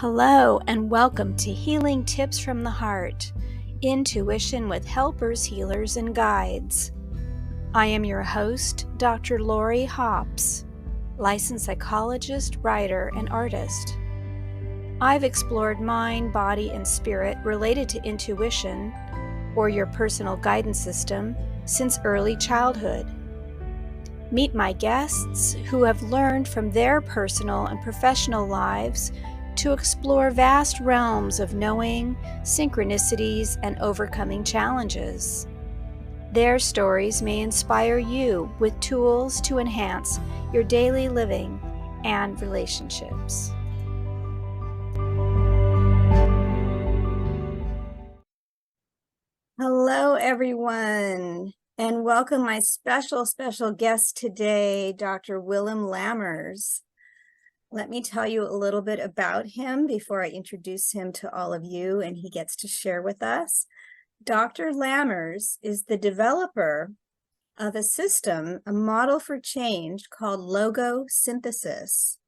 Hello and welcome to Healing Tips from the Heart, Intuition with Helpers, Healers, and Guides. I am your host, Dr. Lori Hops, licensed psychologist, writer, and artist. I've explored mind, body, and spirit related to intuition, or your personal guidance system, since early childhood. Meet my guests who have learned from their personal and professional lives to explore vast realms of knowing, synchronicities, and overcoming challenges. Their stories may inspire you with tools to enhance your daily living and relationships. Hello, everyone, and welcome my special guest today, Dr. Willem Lammers. Let me tell you a little bit about him before I introduce him to all of you and he gets to share with us. Dr. Lammers is the developer of a system, a model for change called Logosynthesis.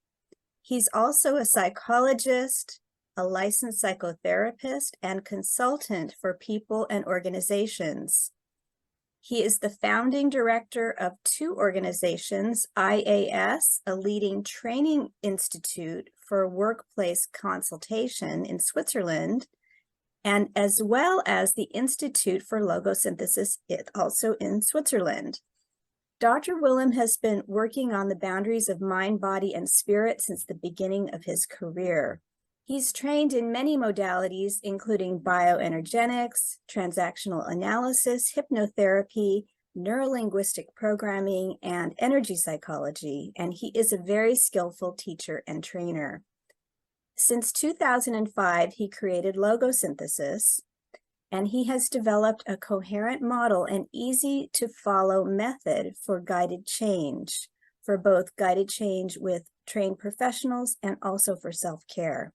He's also a psychologist, a licensed psychotherapist, and consultant for people and organizations. He is the founding director of two organizations, IAS, a leading training institute for workplace consultation in Switzerland, and as well as the Institute for Logosynthesis, also in Switzerland. Dr. Willem has been working on the boundaries of mind, body, and spirit since the beginning of his career. He's trained in many modalities, including bioenergetics, transactional analysis, hypnotherapy, neurolinguistic programming, and energy psychology, and he is a very skillful teacher and trainer. Since 2005, he created Logosynthesis, and he has developed a coherent model and easy-to-follow method for guided change, for both guided change with trained professionals and also for self-care.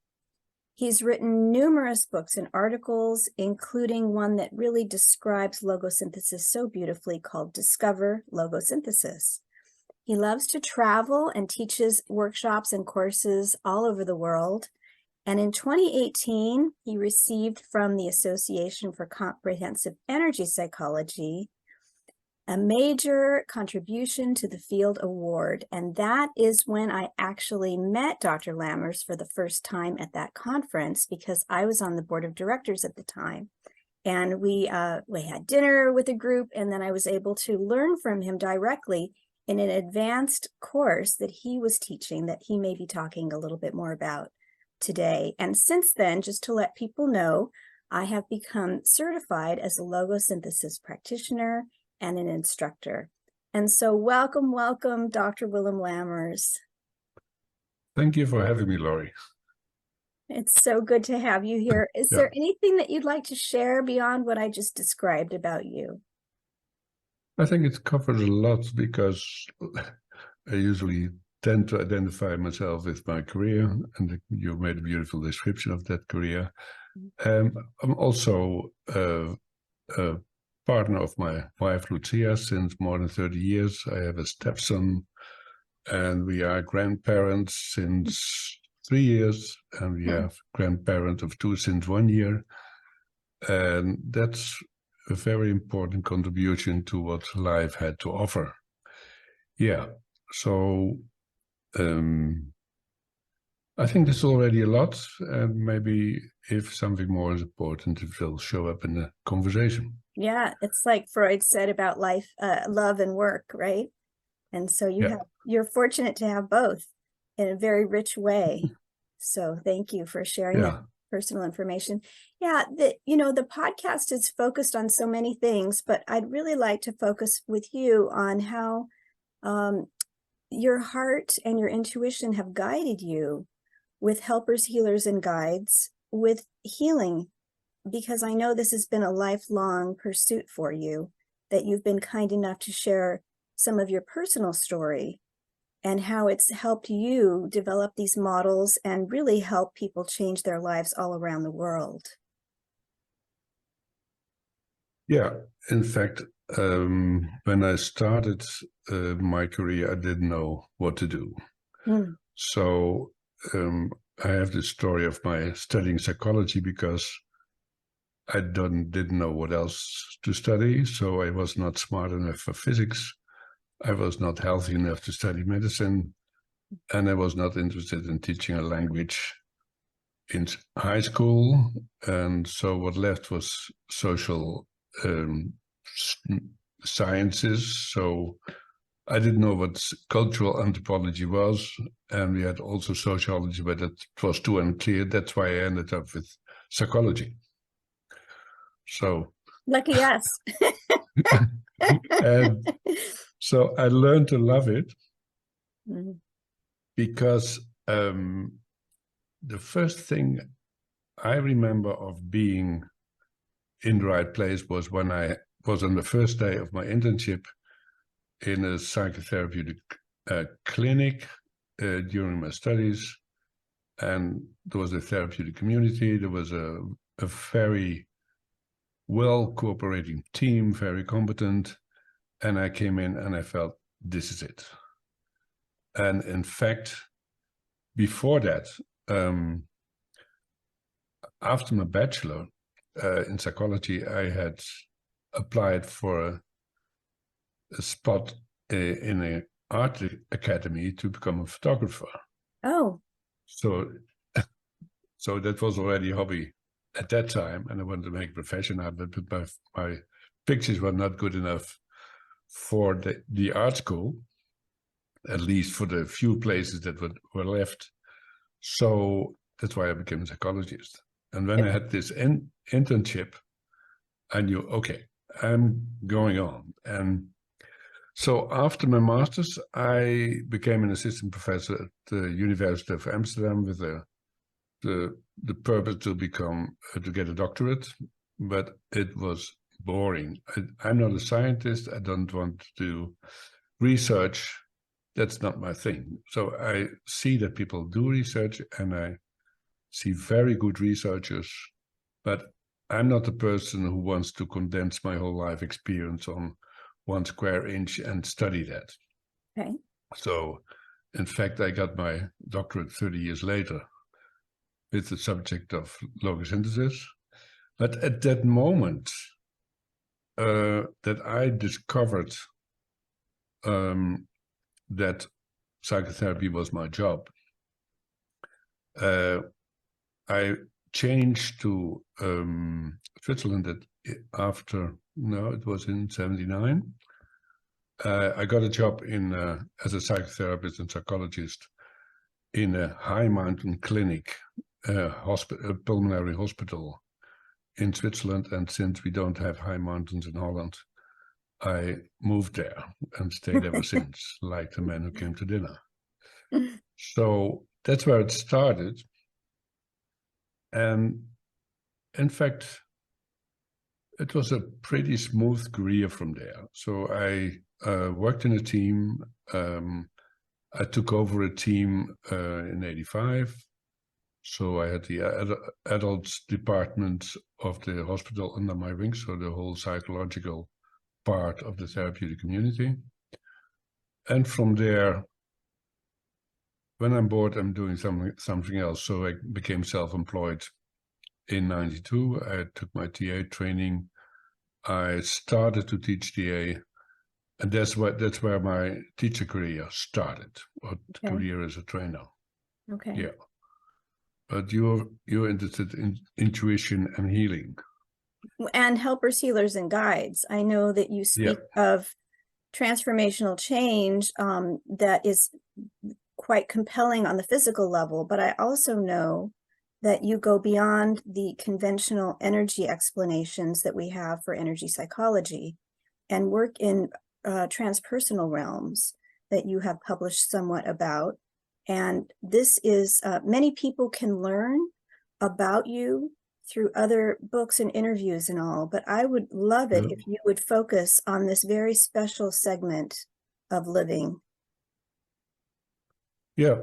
He's written numerous books and articles, including one that really describes logosynthesis so beautifully called Discover Logosynthesis. He loves to travel and teaches workshops and courses all over the world. And in 2018, he received from the Association for Comprehensive Energy Psychology a major contribution to the field award. And that is when I actually met Dr. Lammers for the first time at that conference, because I was on the board of directors at the time. And we had dinner with a group, and then I was able to learn from him directly in an advanced course that he was teaching that he may be talking a little bit more about today. And since then, just to let people know, I have become certified as a logosynthesis practitioner and an instructor. And so welcome, Dr. Willem Lammers. Thank you for having me, Lori. It's so good to have you here. Is there anything that you'd like to share beyond what I just described about you? I think it covers a lot because I usually tend to identify myself with my career, and you made a beautiful description of that career. I'm also a partner of my wife, Lucia, since more than 30 years. I have a stepson, and we are grandparents since 3 years, and we have grandparent of 2 since 1 year. And that's a very important contribution to what life had to offer. Yeah, so I think this is already a lot, and maybe if something more is important, it will show up in the conversation. Yeah, it's like Freud said about life, love and work, right? And so you're fortunate to have both in a very rich way. So thank you for sharing that personal information. Yeah, the podcast is focused on so many things, but I'd really like to focus with you on how your heart and your intuition have guided you with helpers, healers, and guides with healing, because I know this has been a lifelong pursuit for you, that you've been kind enough to share some of your personal story and how it's helped you develop these models and really help people change their lives all around the world. Yeah, in fact, when I started my career, I didn't know what to do. So I have this story of my studying psychology because I didn't know what else to study. So I was not smart enough for physics. I was not healthy enough to study medicine. And I was not interested in teaching a language in high school. And so what left was social sciences. So I didn't know what cultural anthropology was. And we had also sociology, but it was too unclear. That's why I ended up with psychology. So Lucky us. and so I learned to love it because the first thing I remember of being in the right place was when I was on the first day of my internship in a psychotherapeutic clinic during my studies. And there was a therapeutic community. There was a very well cooperating team, very competent. And I came in and I felt, this is it. And in fact, before that, after my bachelor in psychology, I had applied for a spot in an art academy to become a photographer. Oh. So that was already a hobby at that time, and I wanted to make a profession out of it, but my pictures were not good enough for the art school, at least for the few places that were left. So that's why I became a psychologist. And when I had this internship, I knew, okay, I'm going on. And so after my master's, I became an assistant professor at the University of Amsterdam with the purpose to get a doctorate, but it was boring. I'm not a scientist. I don't want to do research. That's not my thing. So I see that people do research, and I see very good researchers, but I'm not the person who wants to condense my whole life experience on 1 square inch and study that. Okay. So, in fact, I got my doctorate 30 years later with the subject of logosynthesis. But at that moment that I discovered that psychotherapy was my job, I changed to Switzerland it was in 79. I got a job as a psychotherapist and psychologist in a high mountain clinic, a pulmonary hospital in Switzerland. And since we don't have high mountains in Holland, I moved there and stayed ever since, like the man who came to dinner. So that's where it started. And in fact, it was a pretty smooth career from there. So I worked in a team. I took over a team in 85. So I had the adults department of the hospital under my wing, so the whole psychological part of the therapeutic community. And from there, when I'm bored, I'm doing something else. So I became self-employed in 92. I took my TA training. I started to teach TA, and that's where my teacher career started, or career as a trainer. Okay. Yeah. But you're interested in intuition and healing. And helpers, healers, and guides. I know that you speak of transformational change that is quite compelling on the physical level, but I also know that you go beyond the conventional energy explanations that we have for energy psychology and work in transpersonal realms that you have published somewhat about. And this is, many people can learn about you through other books and interviews and all, but I would love it if you would focus on this very special segment of living. Yeah,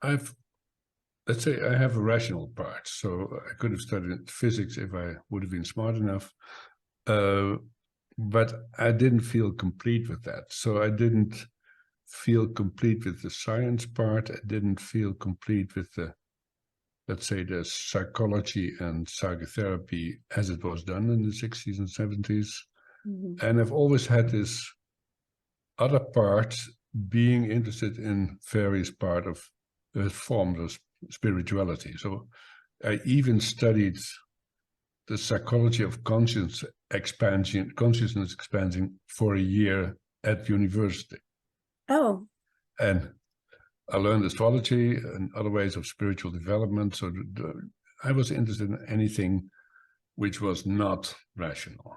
let's say I have a rational part, so I could have studied physics if I would have been smart enough, but I didn't feel complete with that. So I didn't feel complete with the science part. I didn't feel complete with the let's say, the psychology and psychotherapy as it was done in the 60s and 70s. And I've always had this other part, being interested in various forms of spirituality. So I even studied the psychology of consciousness expansion for a year at university. Oh. And I learned astrology and other ways of spiritual development. So I was interested in anything which was not rational.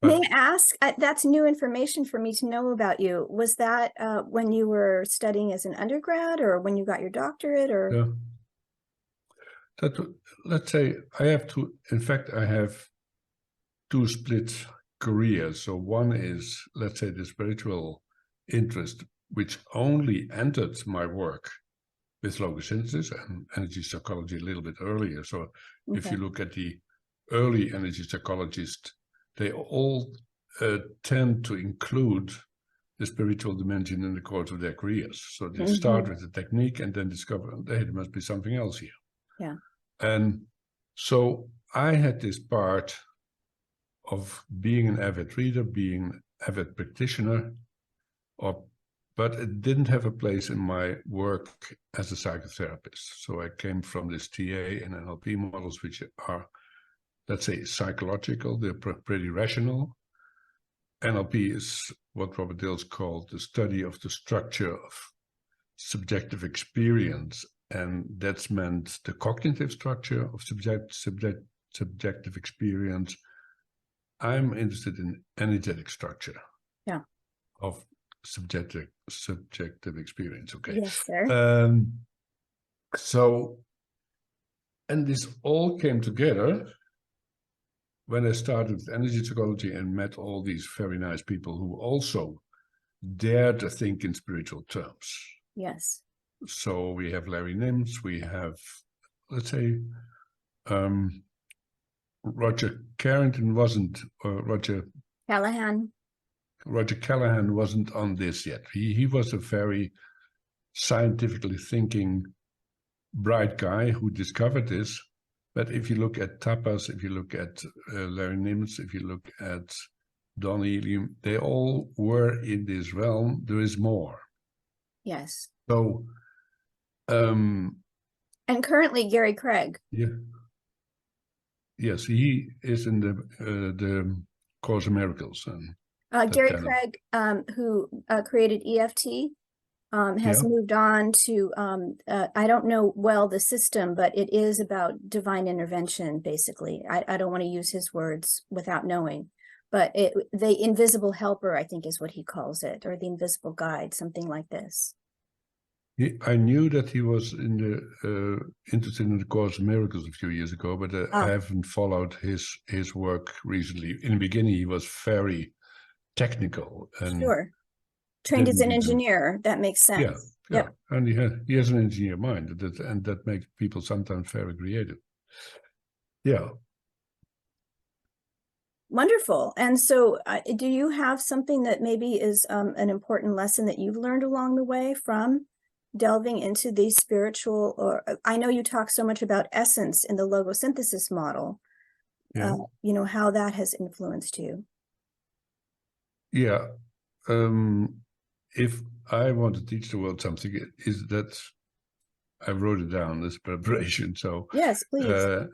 May I ask, that's new information for me to know about you. Was that when you were studying as an undergrad, or when you got your doctorate, or? Yeah. Let's say I have I have two split careers. So one is, let's say, the spiritual interest, which only entered my work with logosynthesis and energy psychology a little bit earlier. So if you look at the early energy psychologists, they all tend to include the spiritual dimension in the course of their careers. So they start with the technique and then discover, hey, there must be something else here. Yeah. And so I had this part of being an avid reader, being an avid practitioner, but it didn't have a place in my work as a psychotherapist. So I came from this TA and NLP models, which are, let's say, psychological. They're pretty rational. NLP is what Robert Dills called the study of the structure of subjective experience. And that's meant the cognitive structure of subjective experience. I'm interested in energetic structure of subjective experience. Okay. Yes, sir. So, and this all came together when I started with energy psychology and met all these very nice people who also dare to think in spiritual terms. Yes. So we have Larry Nims, we have, let's say, Roger Carrington wasn't, Roger Callahan wasn't on this yet. He was a very scientifically thinking, bright guy who discovered this. But if you look at Tapas, if you look at Larry Nims, if you look at Don Ilium, they all were in this realm. There is more. Yes. So, and currently Gary Craig. Yeah. Yes, he is in the Course of Miracles. And Gary Craig, who created EFT, has moved on to, I don't know well the system, but it is about divine intervention, basically. I don't want to use his words without knowing, but the invisible helper, I think is what he calls it, or the invisible guide, something like this. I knew that he was interested in the Course of Miracles a few years ago, but I haven't followed his work recently. In the beginning, he was very technical and trained as an engineer. That makes sense. Yeah. And he has an engineer mind, and that makes people sometimes very creative. Yeah. Wonderful. And so do you have something that maybe is an important lesson that you've learned along the way from delving into the spiritual, or I know you talk so much about essence in the logosynthesis model, you know, how that has influenced you? Yeah. If I want to teach the world something, is that I wrote it down as preparation. So yes, please.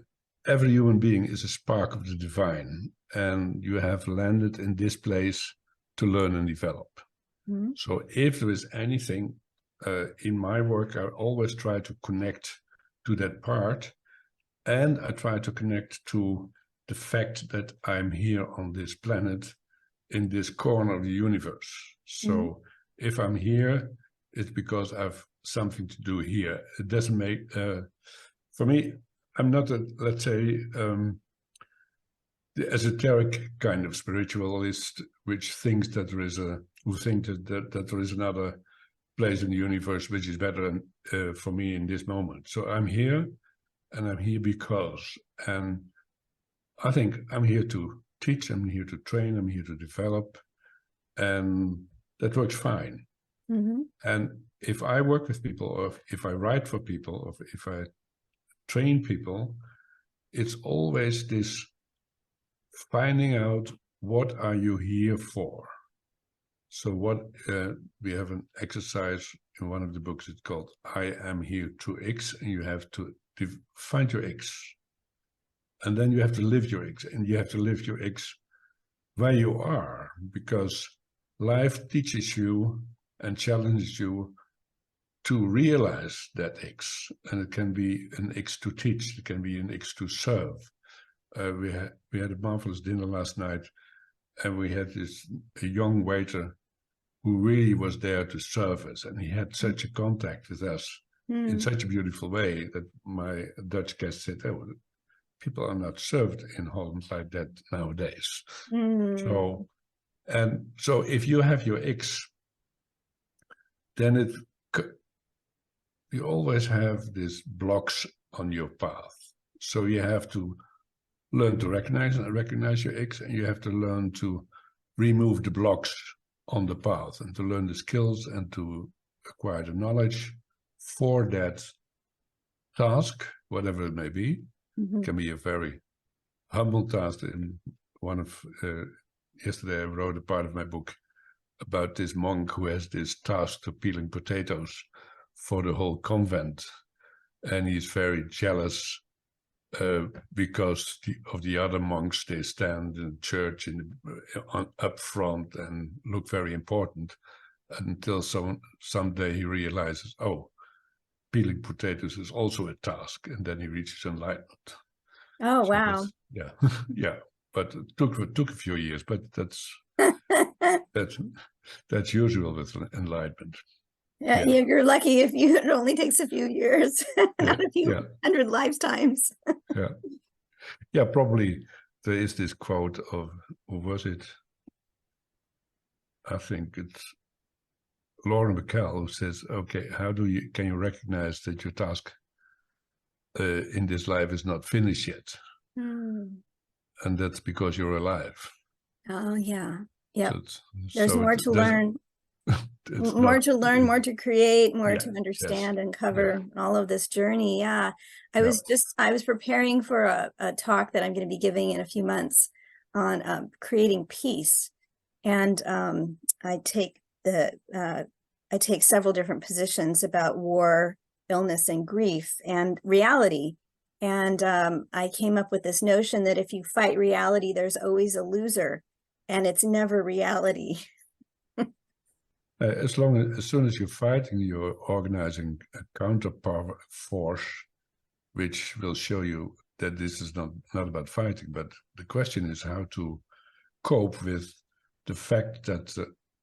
Every human being is a spark of the divine, and you have landed in this place to learn and develop. So if there is anything in my work, I always try to connect to that part, and I try to connect to the fact that I'm here on this planet in this corner of the universe. So if I'm here, it's because I've something to do here. It doesn't make, for me, I'm not a, let's say, the esoteric kind of spiritualist, which thinks that there is that there is another place in the universe which is better for me in this moment. So I'm here, and I'm here because, and I think I'm here to teach, I'm here to train, I'm here to develop, and that works fine. And if I work with people, or if I write for people, or if I train people, it's always this finding out what are you here for. So what we have an exercise in one of the books. It's called "I am here to X," and you have to find your X, and then you have to live your X, and you have to live your X where you are, because life teaches you and challenges you to realize that X, and it can be an X to teach, it can be an X to serve. We had a marvelous dinner last night, and we had a young waiter who really was there to serve us, and he had such a contact with us in such a beautiful way that my Dutch guest said, "Oh, people are not served in Holland like that nowadays." So if you have your X, then you always have these blocks on your path. So you have to learn to recognize your X, and you have to learn to remove the blocks on the path, and to learn the skills and to acquire the knowledge for that task, whatever it may be. It can be a very humble task. In one of yesterday, I wrote a part of my book about this monk who has this task to peeling potatoes for the whole convent, and he's very jealous because of the other monks. They stand in church up front and look very important, until someday he realizes, oh, peeling potatoes is also a task, and then he reaches enlightenment. Oh, so wow. Yeah. Yeah, but it took a few years, but that's that's usual with enlightenment. Yeah, you're lucky if it only takes a few years, not a few hundred lifetimes. Yeah, probably there is this quote of, who was it? I think it's Lauren Bacall, who says, okay, can you recognize that your task in this life is not finished yet? And that's because you're alive. Oh, yeah. Yeah. There's more to learn. More to learn, more to create, more to understand and cover all of this journey. Yeah. I was preparing for a talk that I'm going to be giving in a few months on creating peace. And I take several different positions about war, illness, and grief and reality. And I came up with this notion that if you fight reality, there's always a loser, and it's never reality. As soon as you're fighting, you're organizing a counterpower force, which will show you that this is not about fighting, but the question is how to cope with the fact that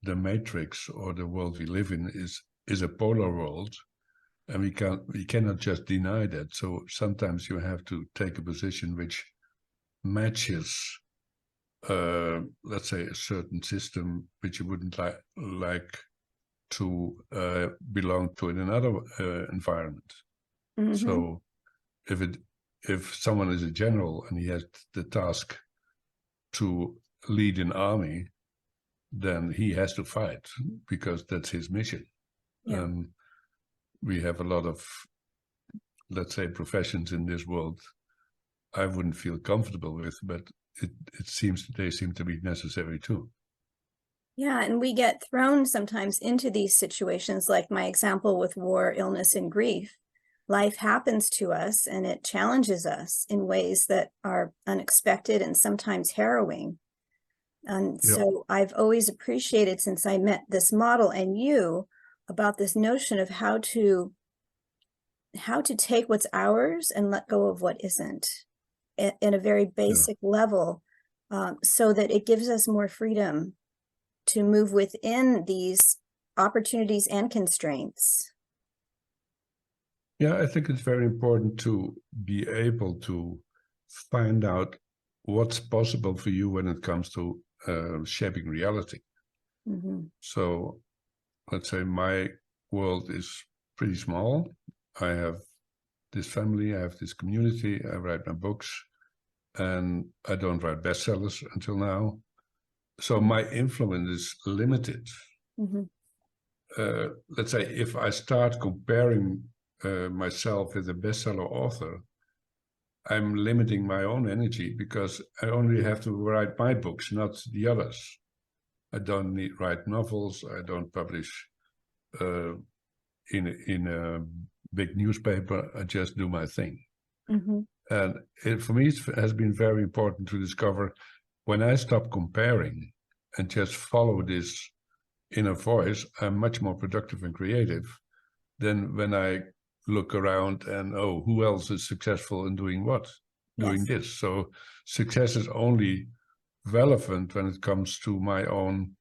the matrix, or the world we live in, is a polar world, and we cannot just deny that. So sometimes you have to take a position which matches, let's say, a certain system which you wouldn't like to belong to in another environment. So if someone is a general and he has the task to lead an army, then he has to fight, because that's his mission. We have a lot of, let's say, professions in this world I wouldn't feel comfortable with, but they seem to be necessary too. Yeah, and we get thrown sometimes into these situations, like my example with war, illness, and grief. Life happens to us, and it challenges us in ways that are unexpected and sometimes harrowing. And so I've always appreciated, since I met this model and you, about this notion of how to take what's ours and let go of what isn't, in a very basic level, so that it gives us more freedom to move within these opportunities and constraints. Yeah, I think it's very important to be able to find out what's possible for you when it comes to shaping reality. So let's say my world is pretty small. I have this family, I have this community, I write my books, and I don't write bestsellers until now. So my influence is limited. Let's say if I start comparing myself with a bestseller author, I'm limiting my own energy because I only have to write my books, not the others. I don't need write novels. I don't publish in a big newspaper. I just do my thing. Mm-hmm. And for me, it has been very important to discover when I stop comparing and just follow this inner voice, I'm much more productive and creative than when I look around and, oh, who else is successful in doing what? Doing Yes. this. So success is only relevant when it comes to my own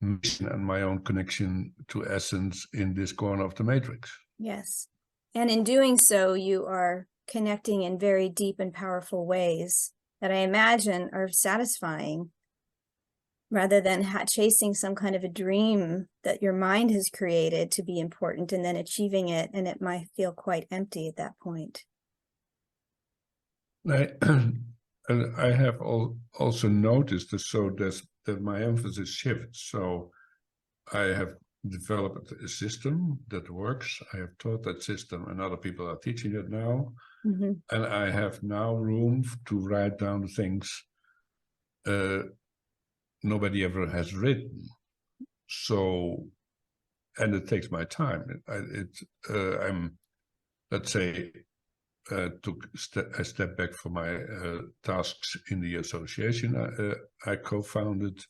mission and my own connection to essence in this corner of the matrix. Yes. And in doing so, you are connecting in very deep and powerful ways that I imagine are satisfying, rather than chasing some kind of a dream that your mind has created to be important and then achieving it, and it might feel quite empty at that point. I have also noticed that my emphasis shifts. So I have developed a system that works. I have taught that system and other people are teaching it now. Mm-hmm. And I have now room to write down things nobody ever has written. So, and it takes my time. I'm, let's say, took a step back from my tasks in the association I co-founded.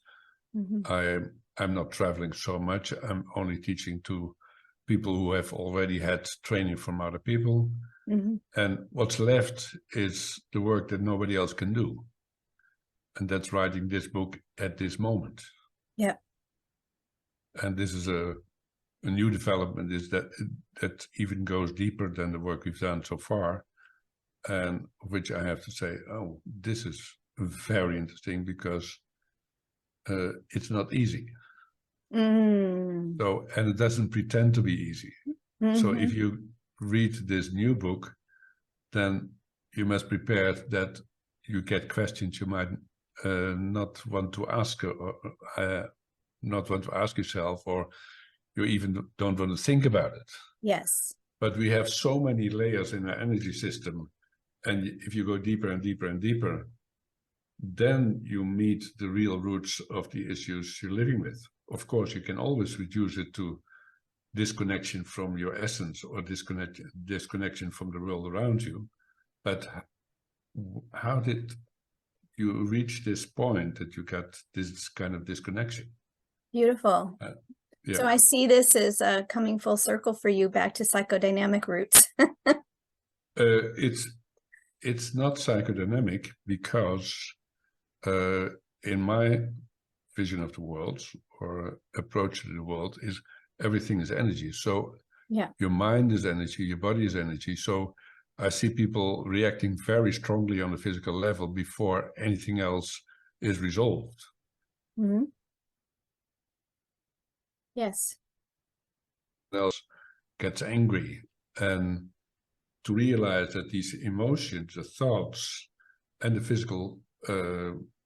Mm-hmm. I'm not traveling so much. I'm only teaching to people who have already had training from other people. Mm-hmm. And what's left is the work that nobody else can do. And that's writing this book at this moment. Yeah. And this is a new development, is that even goes deeper than the work we've done so far. And which I have to say, oh, this is very interesting because it's not easy. Mm. So, and it doesn't pretend to be easy. Mm-hmm. So if you read this new book, then you must prepare that you get questions you might not want to ask, or not want to ask yourself, or you even don't want to think about it. Yes. But we have so many layers in our energy system. And if you go deeper and deeper and deeper, then you meet the real roots of the issues you're living with. Of course, you can always reduce it to disconnection from your essence or disconnection from the world around you. But how did you reach this point that you got this kind of disconnection? Beautiful. Yeah. So I see this as coming full circle for you back to psychodynamic roots. It's not psychodynamic because in my vision of the world or approach to the world is everything is energy. So yeah, your mind is energy, your body is energy. So I see people reacting very strongly on the physical level before anything else is resolved. mm-hmm. Yes. Else gets angry, and to realize that these emotions, the thoughts, and the physical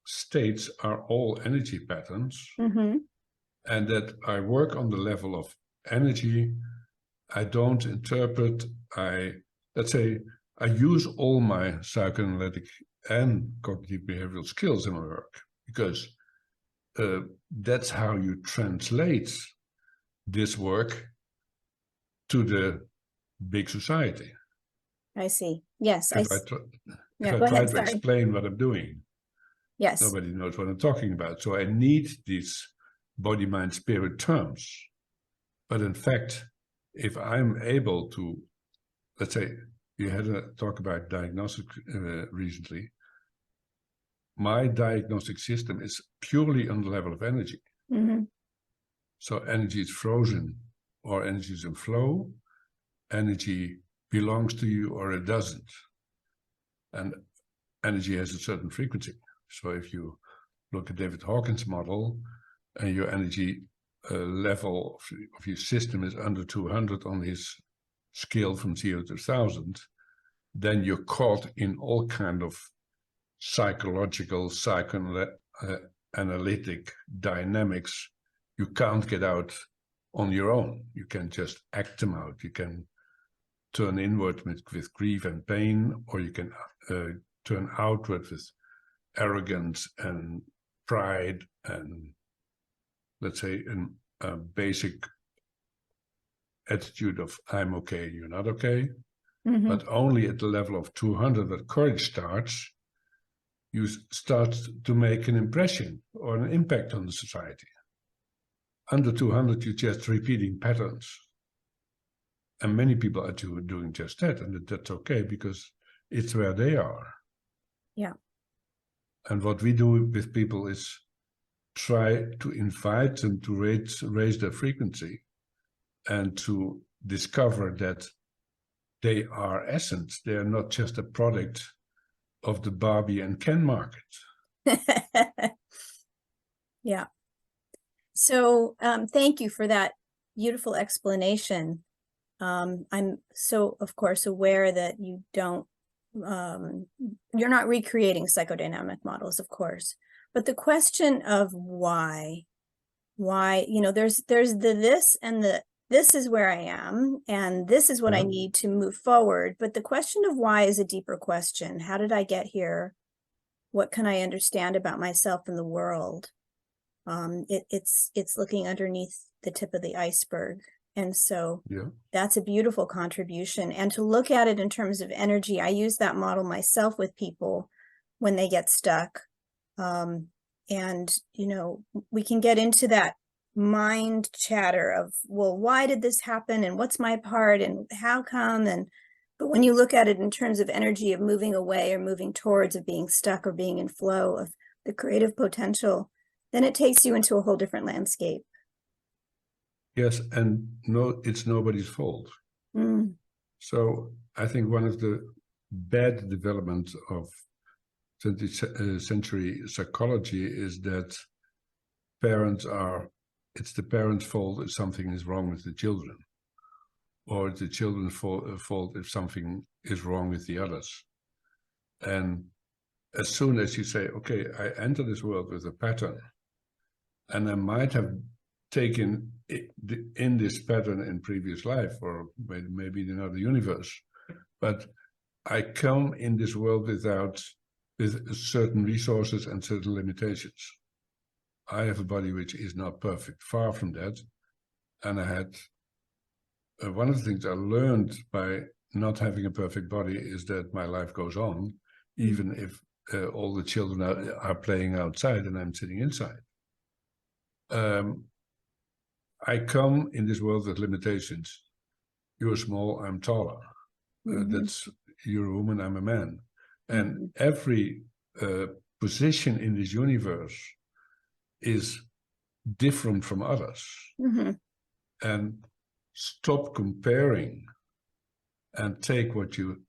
states are all energy patterns, Mm-hmm. and that I work on the level of energy. I don't interpret. Let's say I use all my psychoanalytic and cognitive behavioral skills in my work, because that's how you translate this work to the big society. I see. Yes. If I go try ahead. to Sorry. explain what I'm doing, yes, nobody knows what I'm talking about. So I need these body, mind, spirit terms. But in fact, if I'm able to, let's say, you had a talk about diagnostic recently. My diagnostic system is purely on the level of energy. mm-hmm. So energy is frozen or energy is in flow. Energy belongs to you or it doesn't. And energy has a certain frequency. So if you look at David Hawkins' model and your energy level of your system is under 200 on his scale from 0 to 1,000, then you're caught in all kind of psychological, psychoanalytic dynamics you can't get out on your own. You can just act them out. You can turn inward with grief and pain, or you can turn outward with arrogance and pride and, let's say, a basic attitude of I'm okay, you're not okay, but only at the level of 200 that courage starts, you start to make an impression or an impact on the society. Under 200, you're just repeating patterns. And many people are doing just that, and that's okay because it's where they are. Yeah. And what we do with people is try to invite them to raise their frequency and to discover that they are essence. They are not just a product of the Barbie and Ken market. Yeah. So thank you for that beautiful explanation. I'm so, of course, aware that you don't, you're not recreating psychodynamic models, of course, but the question of why, there's the this and the this is where I am, and this is what I need to move forward. But the question of why is a deeper question. How did I get here? What can I understand about myself and the world? It's looking underneath the tip of the iceberg. And so that's a beautiful contribution. And to look at it in terms of energy, I use that model myself with people when they get stuck. And, we can get into that mind chatter of, well, why did this happen? And what's my part? And how come? But when you look at it in terms of energy of moving away or moving towards, of being stuck or being in flow of the creative potential, then it takes you into a whole different landscape. Yes, and no, it's nobody's fault. So I think one of the bad developments of 20th century psychology is that it's the parents' fault if something is wrong with the children, or it's the children's fault if something is wrong with the others. And as soon as you say, okay, I enter this world with a pattern, and I might have taken in this pattern in previous life, or maybe in another universe, but I come in this world with certain resources and certain limitations. I have a body which is not perfect, far from that. And I had, one of the things I learned by not having a perfect body is that my life goes on, even if all the children are playing outside and I'm sitting inside. I come in this world with limitations. You're small, I'm taller. That's, you're a woman, I'm a man. And every position in this universe is different from others. And stop comparing and take what you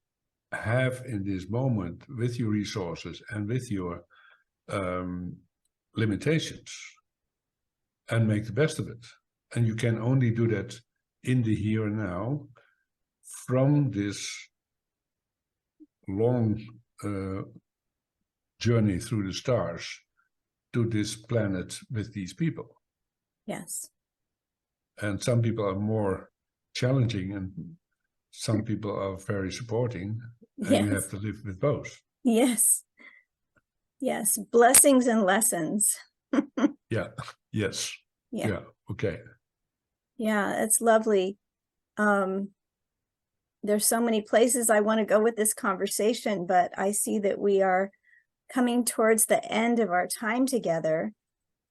have in this moment with your resources and with your limitations and make the best of it. And you can only do that in the here and now from this long journey through the stars to this planet with these people. Yes. And some people are more challenging and some people are very supporting, and you have to live with both. Yes. Yes. Blessings and lessons. Yeah. Yes. Yeah. Okay. Yeah, it's lovely. There's so many places I want to go with this conversation, but I see that we are coming towards the end of our time together.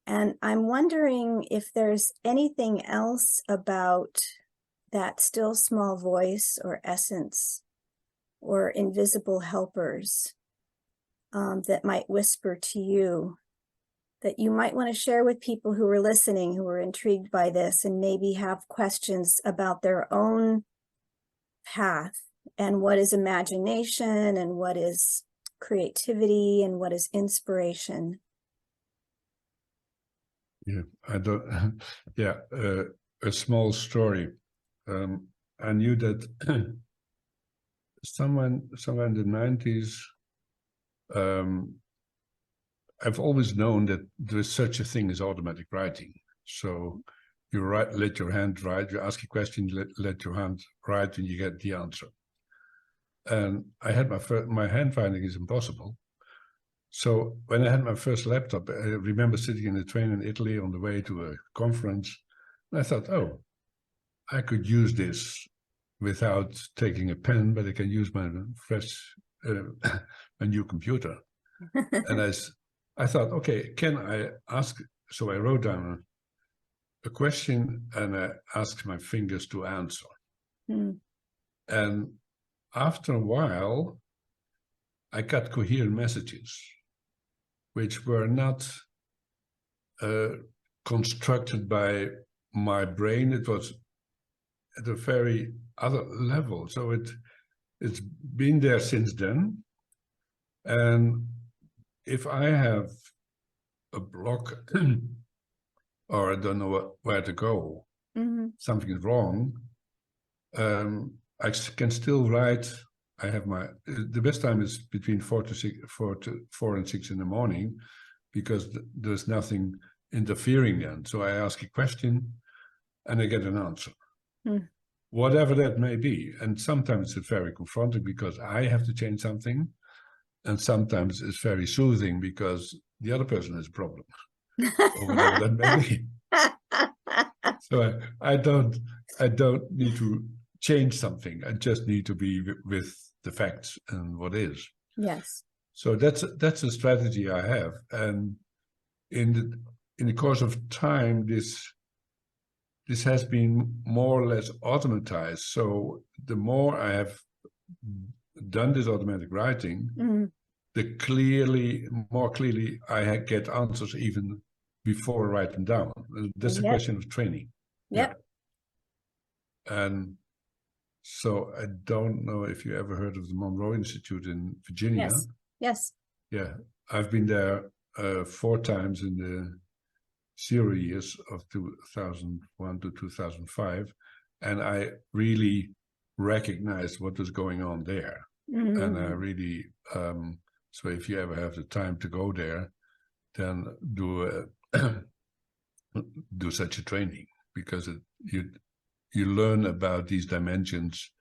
And I'm wondering if there's anything else about that still small voice or essence or invisible helpers that might whisper to you, that you might want to share with people who are listening, who are intrigued by this and maybe have questions about their own path and what is imagination and what is creativity and what is inspiration. Yeah, I don't. Yeah, a small story. I knew that somewhere in the 90s, I've always known that there's such a thing as automatic writing. So you let your hand write, you ask a question, let your hand write, and you get the answer. And I had my hand finding is impossible. So when I had my first laptop, I remember sitting in a train in Italy on the way to a conference. And I thought, oh, I could use this without taking a pen, but I can use my fresh, my new computer. And I thought, okay, can I ask? So I wrote down a question and I asked my fingers to answer. Mm. And after a while, I got coherent messages, which were not constructed by my brain. It was at a very other level. So it's been there since then. And if I have a block or I don't know where to go, something is wrong, I can still write. I have the best time is between 4 and 6 in the morning, because there's nothing interfering then. So I ask a question and I get an answer. Whatever that may be. And sometimes it's very confronting because I have to change something. And sometimes it's very soothing because the other person has a problem or whatever that may be. So I don't need to change something. I just need to be with the facts and what is. Yes. So that's a strategy I have. And in the course of time, this has been more or less automatized. So the more I have done this automatic writing, the more clearly I get answers even before I write them down. That's a question of training. Yep. Yeah. And so I don't know if you ever heard of the Monroe Institute in Virginia. Yes. Yes. Yeah, I've been there 4 times in the 0 years of 2001 to 2005, and I really recognized what was going on there. And I really, so if you ever have the time to go there, then do do such a training, because you learn about these dimensions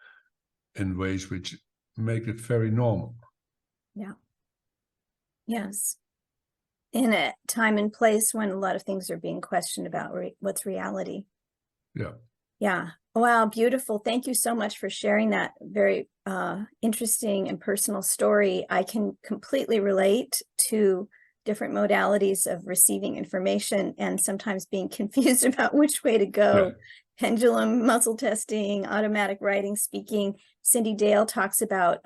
in ways which make it very normal. Yeah. Yes. In a time and place when a lot of things are being questioned about what's reality. Yeah. Yeah. Wow. Beautiful. Thank you so much for sharing that very interesting and personal story. I can completely relate to different modalities of receiving information and sometimes being confused about which way to go. Yeah. Pendulum, muscle testing, automatic writing, speaking. Cindy Dale talks about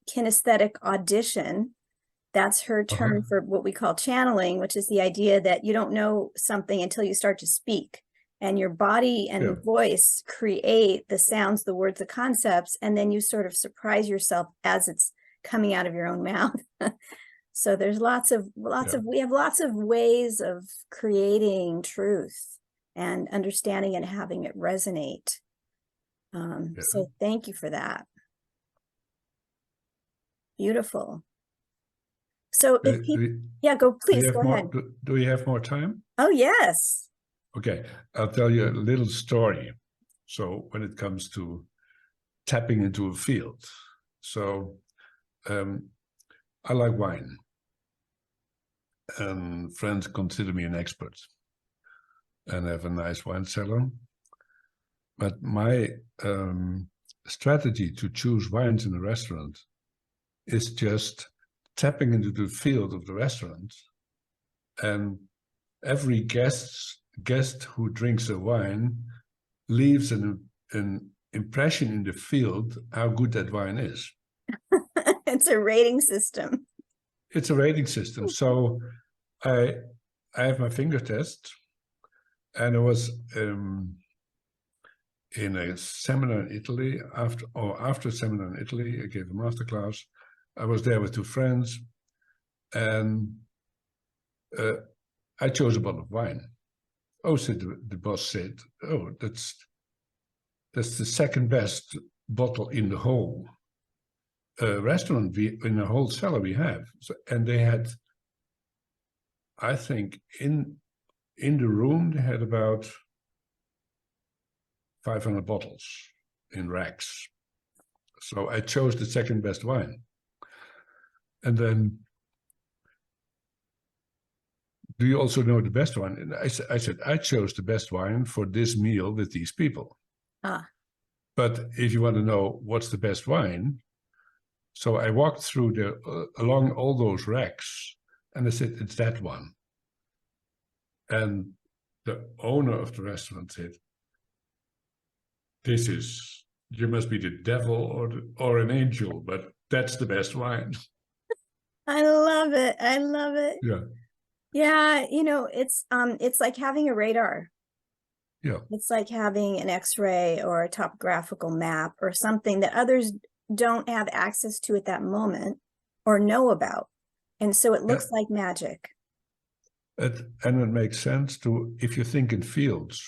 kinesthetic audition. That's her term for what we call channeling, which is the idea that you don't know something until you start to speak, and your body and voice create the sounds, the words, the concepts, and then you sort of surprise yourself as it's coming out of your own mouth. So there's we have lots of ways of creating truth and understanding and having it resonate. So thank you for that. Beautiful. So if please go ahead. Do we have more time? Oh, yes. Okay, I'll tell you a little story. So when it comes to tapping into a field, so I like wine, and friends consider me an expert, and I have a nice wine cellar. But my strategy to choose wines in a restaurant is just tapping into the field of the restaurant, and every guest who drinks a wine leaves an impression in the field how good that wine is. It's a rating system. It's a rating system. So I have my finger test, and I was in a seminar in Italy. After a seminar in Italy, I gave a masterclass. I was there with 2 friends, and I chose a bottle of wine. Oh, said the boss said, oh, that's the second best bottle in the whole restaurant, in the whole cellar we have. So, and they had, I think, in the room, they had about 500 bottles in racks. So I chose the second best wine. And then, do you also know the best wine? And I said, I chose the best wine for this meal with these people. But if you want to know what's the best wine, so I walked through along all those racks, and I said, it's that one. And the owner of the restaurant said, you must be the devil or an angel, but that's the best wine. I love it. I love it. Yeah. Yeah, it's like having a radar. Yeah. It's like having an X-ray or a topographical map or something that others don't have access to at that moment or know about. And so it looks like magic. And it makes sense if you think in fields,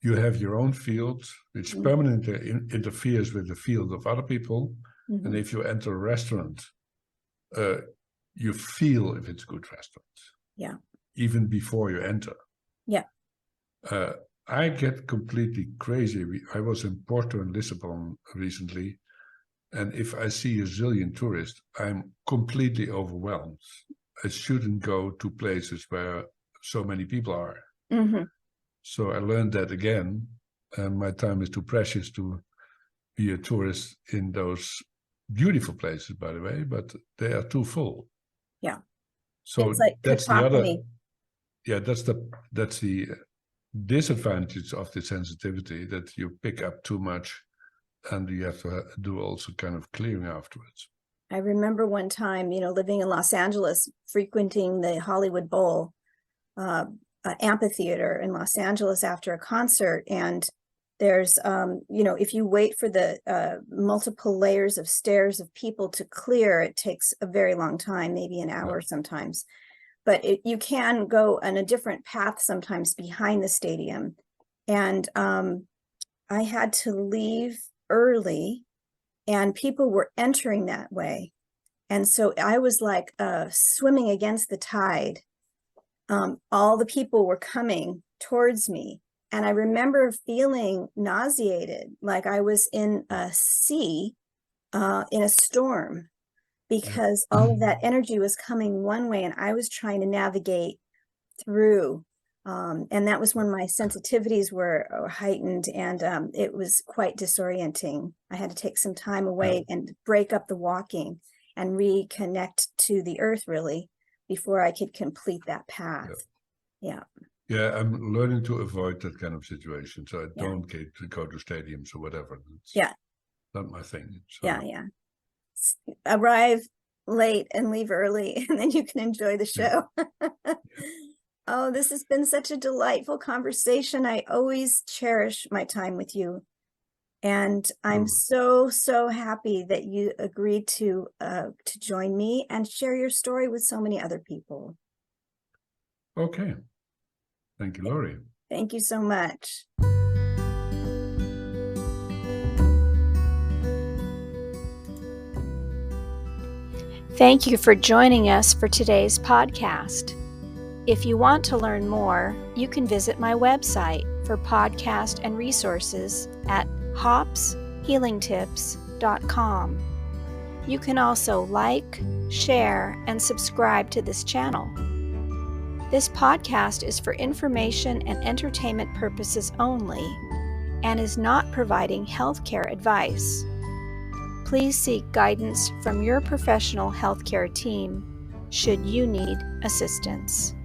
you have your own field, which permanently interferes with the field of other people. And if you enter a restaurant, you feel if it's a good restaurant. Yeah. Even before you enter. Yeah. I get completely crazy. I was in Porto and Lisbon recently, and if I see a zillion tourists, I'm completely overwhelmed. I shouldn't go to places where so many people are. So I learned that again, and my time is too precious to be a tourist in those beautiful places, by the way, but they are too full. Yeah. So it's like that's cacophony. that's the disadvantage of the sensitivity, that you pick up too much and you have to do also kind of clearing afterwards. I remember one time, living in Los Angeles, frequenting the Hollywood Bowl amphitheater in Los Angeles after a concert. And there's, if you wait for the multiple layers of stairs of people to clear, it takes a very long time, maybe an hour sometimes. But you can go on a different path sometimes behind the stadium. And I had to leave early, and people were entering that way. And so I was like swimming against the tide. All the people were coming towards me. And I remember feeling nauseated, like I was in a sea, in a storm, because all of that energy was coming one way and I was trying to navigate through. And that was when my sensitivities were heightened, and it was quite disorienting. I had to take some time away and break up the walking and reconnect to the earth, really, before I could complete that path. Yeah. Yeah, I'm learning to avoid that kind of situation. So I don't go to stadiums or whatever. It's not my thing. So. Yeah. Arrive late and leave early, and then you can enjoy the show. Oh, this has been such a delightful conversation. I always cherish my time with you. And I'm so happy that you agreed to join me and share your story with so many other people. Okay. Thank you, Laurie. Thank you so much. Thank you for joining us for today's podcast. If you want to learn more, you can visit my website for podcast and resources at hopshealingtips.com. You can also like, share, and subscribe to this channel. This podcast is for information and entertainment purposes only and is not providing healthcare advice. Please seek guidance from your professional healthcare team should you need assistance.